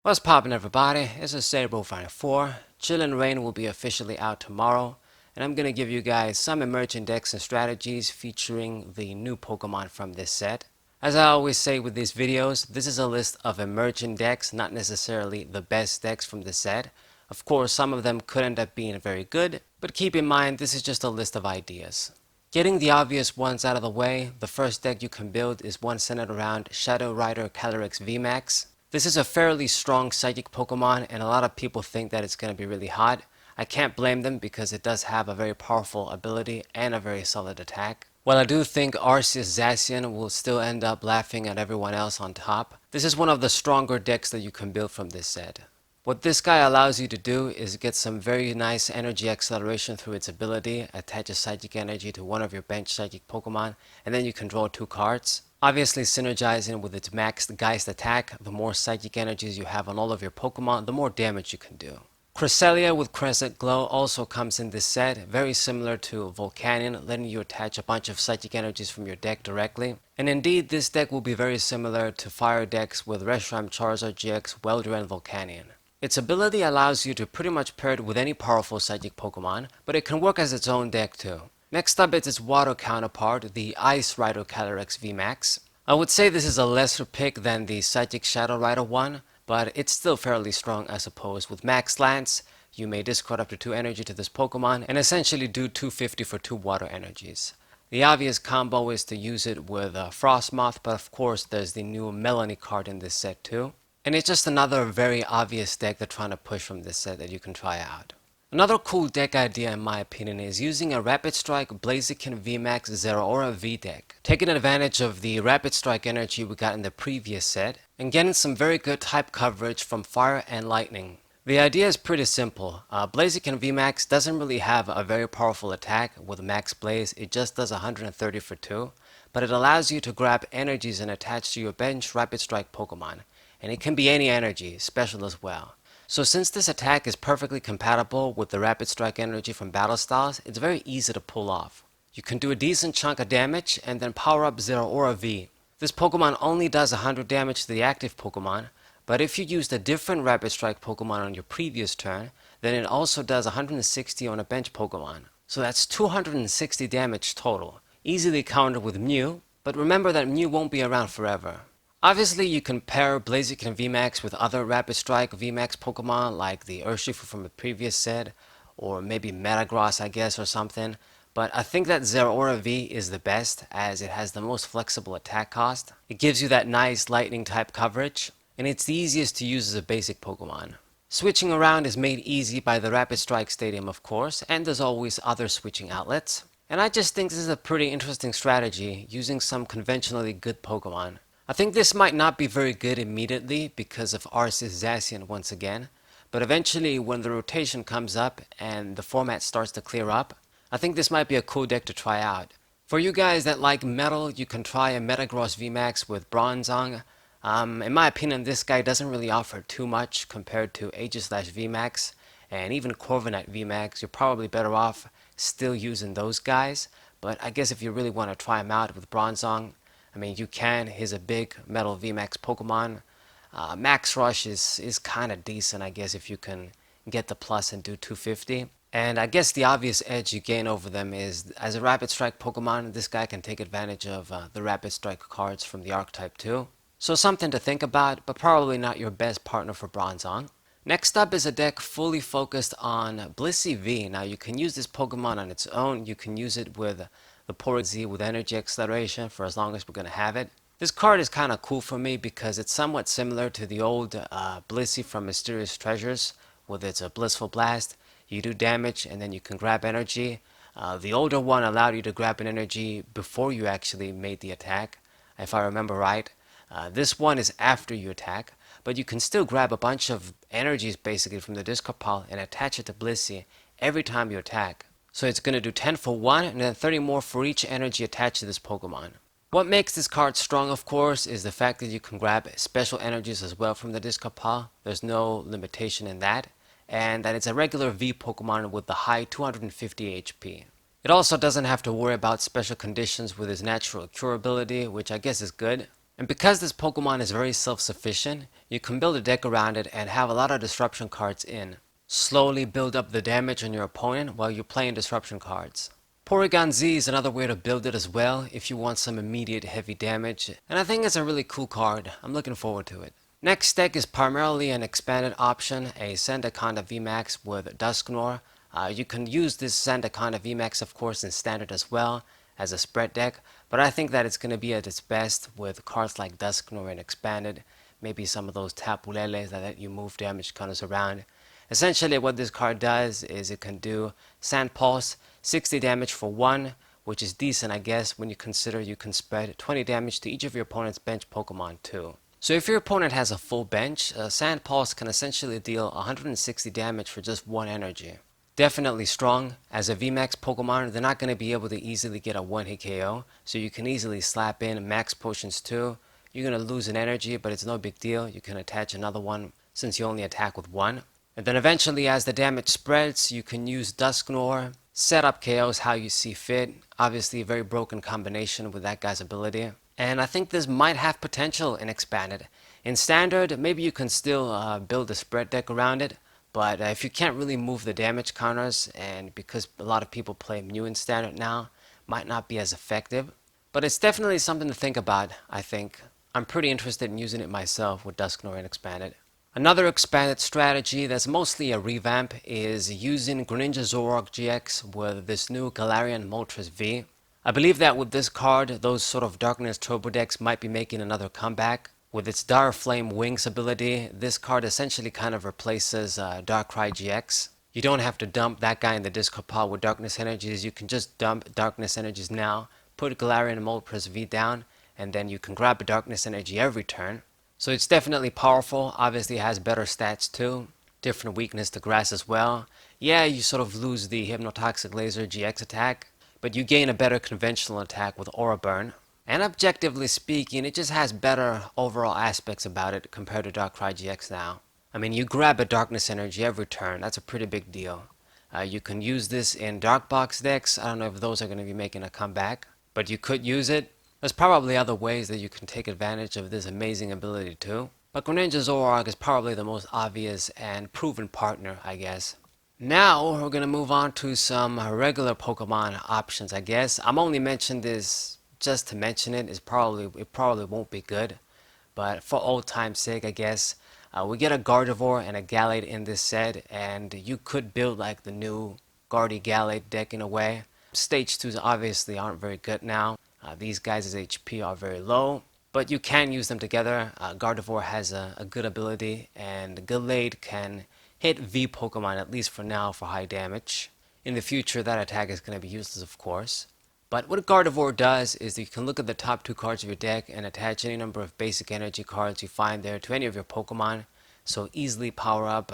What's poppin', everybody? This is Cerebro54. Chillin' Rain will be officially out tomorrow, and I'm gonna give you guys some emerging decks and strategies featuring the new Pokemon from this set. As I always say with these videos, this is a list of emerging decks, not necessarily the best decks from the set. Of course, some of them could end up being very good, but keep in mind this is just a list of ideas. Getting the obvious ones out of the way, the first deck you can build is one centered around Shadow Rider Calyrex VMAX. This is a fairly strong psychic Pokemon, and a lot of people think that it's going to be really hot. I can't blame them because it does have a very powerful ability and a very solid attack. While I do think Arceus Zacian will still end up laughing at everyone else on top, this is one of the stronger decks that you can build from this set. What this guy allows you to do is get some very nice energy acceleration through its ability, attach a psychic energy to one of your bench psychic Pokemon, and then you can draw 2 cards. Obviously synergizing with its maxed Geist attack, the more psychic energies you have on all of your Pokemon, the more damage you can do. Cresselia with Crescent Glow also comes in this set, very similar to Volcanion, letting you attach a bunch of psychic energies from your deck directly. And indeed, this deck will be very similar to fire decks with Reshiram, Charizard GX, Welder, and Volcanion. Its ability allows you to pretty much pair it with any powerful psychic Pokemon, but it can work as its own deck too. Next up is its water counterpart, the Ice Rider Calyrex VMAX. I would say this is a lesser pick than the Psychic Shadow Rider one, but it's still fairly strong I suppose. With Max Lance, you may discard up to 2 energy to this Pokemon and essentially do 250 for 2 water energies. The obvious combo is to use it with Frostmoth, but of course there's the new Melanie card in this set too. And it's just another very obvious deck they're trying to push from this set that you can try out. Another cool deck idea in my opinion is using a Rapid Strike Blaziken VMAX Zeraora V deck, taking advantage of the Rapid Strike energy we got in the previous set, and getting some very good type coverage from Fire and Lightning. The idea is pretty simple. Blaziken VMAX doesn't really have a very powerful attack with Max Blaze, it just does 130 for 2, but it allows you to grab energies and attach to your bench Rapid Strike Pokemon. And it can be any energy, special as well. So since this attack is perfectly compatible with the Rapid Strike energy from Battle Styles, it's very easy to pull off. You can do a decent chunk of damage and then power up Zeraora V. This Pokemon only does 100 damage to the active Pokemon, but if you used a different Rapid Strike Pokemon on your previous turn, then it also does 160 on a bench Pokemon. So that's 260 damage total, easily countered with Mew, but remember that Mew won't be around forever. Obviously, you can pair Blaziken VMAX with other Rapid Strike VMAX Pokemon like the Urshifu from the previous set, or maybe Metagross I guess or something, but I think that Zeraora V is the best as it has the most flexible attack cost. It gives you that nice lightning type coverage, and it's the easiest to use as a basic Pokemon. Switching around is made easy by the Rapid Strike Stadium of course, and there's always other switching outlets. And I just think this is a pretty interesting strategy using some conventionally good Pokemon. I think this might not be very good immediately because of Arceus Zacian once again, but eventually when the rotation comes up and the format starts to clear up, I think this might be a cool deck to try out. For you guys that like metal, you can try a Metagross VMAX with Bronzong. In my opinion, this guy doesn't really offer too much compared to Aegislash VMAX, and even Corviknight VMAX. You're probably better off still using those guys, but I guess if you really want to try him out with Bronzong, I mean, you can. He's a big Metal VMAX Pokemon. Max Rush is kind of decent, I guess, if you can get the plus and do 250. And I guess the obvious edge you gain over them is, as a Rapid Strike Pokemon, this guy can take advantage of the Rapid Strike cards from the archetype too. So something to think about, but probably not your best partner for Bronzong. Next up is a deck fully focused on Blissey V. Now you can use this Pokemon on its own, you can use it with the Porygon Z with energy acceleration for as long as we're going to have it. This card is kind of cool for me because it's somewhat similar to the old Blissey from Mysterious Treasures with its Blissful Blast. You do damage and then you can grab energy. The older one allowed you to grab an energy before you actually made the attack, if I remember right. This one is after you attack, but you can still grab a bunch of energies basically from the discard pile and attach it to Blissey every time you attack. So it's going to do 10 for 1 and then 30 more for each energy attached to this Pokemon. What makes this card strong, of course, is the fact that you can grab special energies as well from the discard pile. There's no limitation in that. And that it's a regular V Pokemon with the high 250 HP. It also doesn't have to worry about special conditions with its natural cure ability, which I guess is good. And because this Pokemon is very self-sufficient, you can build a deck around it and have a lot of disruption cards in. Slowly build up the damage on your opponent while you're playing disruption cards. Porygon Z is another way to build it as well if you want some immediate heavy damage, and I think it's a really cool card. I'm looking forward to it. Next deck is primarily an expanded option, a Sandaconda VMAX with Dusknoir. You can use this Sandaconda VMAX of course in standard as well as a spread deck, but I think that it's going to be at its best with cards like Dusknoir and expanded, maybe some of those Tapuleles that let you move damage counters around. Essentially what this card does is it can do Sand Pulse, 60 damage for 1, which is decent I guess when you consider you can spread 20 damage to each of your opponent's bench Pokemon too. So if your opponent has a full bench, Sand Pulse can essentially deal 160 damage for just 1 energy. Definitely strong. As a VMAX Pokemon, they're not going to be able to easily get a 1-hit KO, so you can easily slap in Max Potions too. You're going to lose an energy, but it's no big deal. You can attach another one since you only attack with 1. And then eventually as the damage spreads, you can use Dusknoir, set up KOs how you see fit. Obviously a very broken combination with that guy's ability. And I think this might have potential in expanded. In standard, maybe you can still build a spread deck around it, but if you can't really move the damage counters, and because a lot of people play Mew in standard now, might not be as effective. But it's definitely something to think about, I think. I'm pretty interested in using it myself with Dusknoir and expanded. Another expanded strategy that's mostly a revamp is using Greninja Zoroark GX with this new Galarian Moltres V. I believe that with this card, those sort of Darkness Turbo decks might be making another comeback. With its Dire Flame Wings ability, this card essentially kind of replaces Darkrai GX. You don't have to dump that guy in the discard pile with Darkness Energies, you can just dump Darkness Energies now, put Galarian Moltres V down, and then you can grab a Darkness Energy every turn. So it's definitely powerful, obviously it has better stats too, different weakness to grass as well. Yeah, you sort of lose the Hypnotoxic Laser GX attack, but you gain a better conventional attack with Aura Burn. And objectively speaking, it just has better overall aspects about it compared to Darkrai GX now. I mean, you grab a Darkness Energy every turn, that's a pretty big deal. You can use this in Dark Box decks, I don't know if those are going to be making a comeback, but you could use it. There's probably other ways that you can take advantage of this amazing ability too. But Greninja Zoroark is probably the most obvious and proven partner, I guess. Now we're going to move on to some regular Pokemon options, I guess. I'm only mentioning this just to mention it. It probably won't be good. But for old time's sake, I guess. We get a Gardevoir and a Gallade in this set, and you could build like the new Guardy Gallade deck in a way. Stage 2s obviously aren't very good now. These guys' HP are very low, but you can use them together. Gardevoir has a good ability, and Gallade can hit V Pokemon, at least for now, for high damage. In the future, that attack is going to be useless, of course. But what Gardevoir does is you can look at the top 2 cards of your deck and attach any number of basic energy cards you find there to any of your Pokemon. So easily power up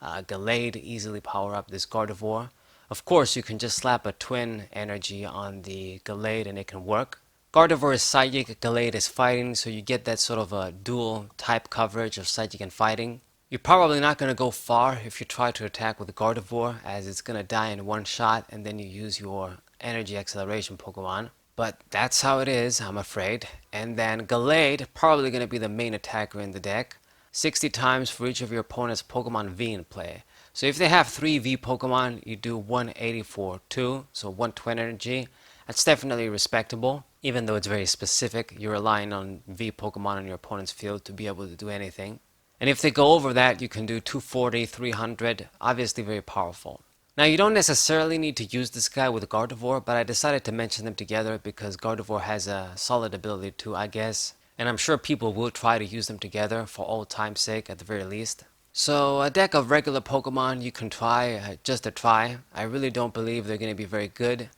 Gallade, easily power up this Gardevoir. Of course, you can just slap a twin energy on the Gallade and it can work. Gardevoir is Psychic, Gallade is Fighting, so you get that sort of a dual type coverage of Psychic and Fighting. You're probably not going to go far if you try to attack with Gardevoir, as it's going to die in one shot and then you use your Energy Acceleration Pokemon. But that's how it is, I'm afraid. And then Gallade, probably going to be the main attacker in the deck. 60 times for each of your opponent's Pokemon V in play. So if they have 3 V Pokemon, you do 180 for 2, so 120 energy. That's definitely respectable. Even though it's very specific, you're relying on V Pokemon on your opponent's field to be able to do anything. And if they go over that, you can do 240, 300, obviously very powerful. Now you don't necessarily need to use this guy with Gardevoir, but I decided to mention them together because Gardevoir has a solid ability too, I guess. And I'm sure people will try to use them together for old time's sake at the very least. So a deck of regular Pokemon you can try, just to try. I really don't believe they're going to be very good.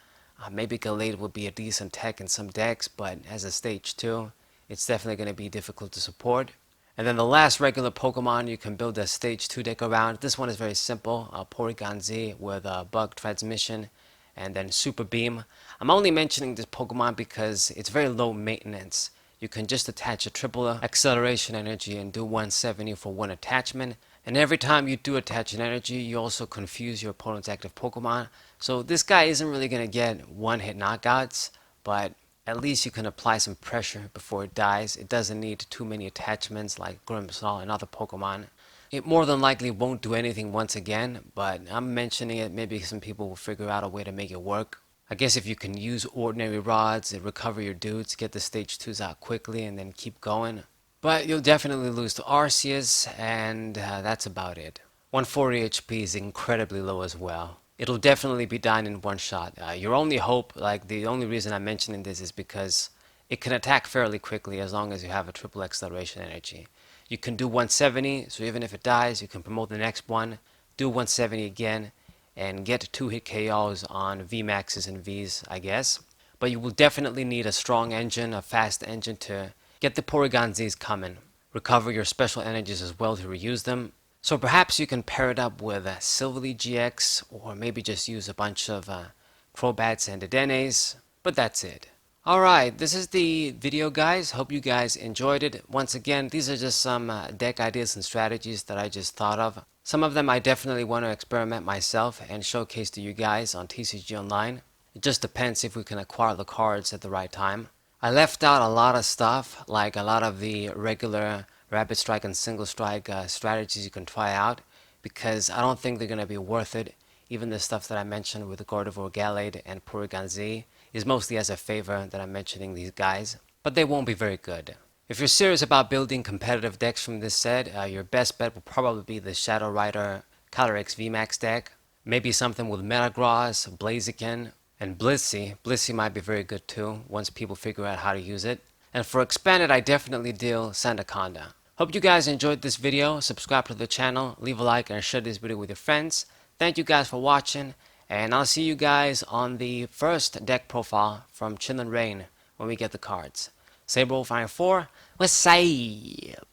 Maybe Gallade will be a decent tech in some decks, but as a stage 2, it's definitely going to be difficult to support. And then the last regular Pokemon you can build a stage 2 deck around. This one is very simple, Porygon Z with Bug Transmission and then Super Beam. I'm only mentioning this Pokemon because it's very low maintenance. You can just attach a triple acceleration energy and do 170 for 1 attachment. And every time you do attach an energy, you also confuse your opponent's active Pokemon. So this guy isn't really going to get one-hit knockouts, but at least you can apply some pressure before it dies. It doesn't need too many attachments like Grimmsnarl and other Pokemon. It more than likely won't do anything once again, but I'm mentioning it. Maybe some people will figure out a way to make it work. I guess if you can use ordinary rods and recover your dudes, get the stage 2s out quickly, and then keep going. But you'll definitely lose to Arceus, and that's about it. 140 HP is incredibly low as well. It'll definitely be dying in one shot. Your only hope, like the only reason I'm mentioning this is because it can attack fairly quickly as long as you have a triple acceleration energy. You can do 170, so even if it dies, you can promote the next one, do 170 again, and get 2-hit KOs on VMAXs and Vs, I guess. But you will definitely need a strong engine, a fast engine to get the Porygon Zs coming. Recover your special energies as well to reuse them. So perhaps you can pair it up with a Silvally GX, or maybe just use a bunch of Crobats and Dedenes, but that's it. Alright, this is the video, guys. Hope you guys enjoyed it. Once again, these are just some deck ideas and strategies that I just thought of. Some of them I definitely want to experiment myself and showcase to you guys on TCG Online. It just depends if we can acquire the cards at the right time. I left out a lot of stuff, like a lot of the regular Rapid Strike and Single Strike strategies you can try out, because I don't think they're going to be worth it. Even the stuff that I mentioned with Gardevoir Gallade and Porygon Z is mostly as a favor that I'm mentioning these guys, but they won't be very good. If you're serious about building competitive decks from this set, your best bet will probably be the Shadow Rider Calyrex VMAX deck. Maybe something with Metagross, Blaziken, and Blissey. Blissey might be very good too, once people figure out how to use it. And for expanded, I definitely deal Sandaconda. Hope you guys enjoyed this video. Subscribe to the channel, leave a like, and share this video with your friends. Thank you guys for watching, and I'll see you guys on the first deck profile from Chillin' Rain when we get the cards. Saber Fire 4, what's up?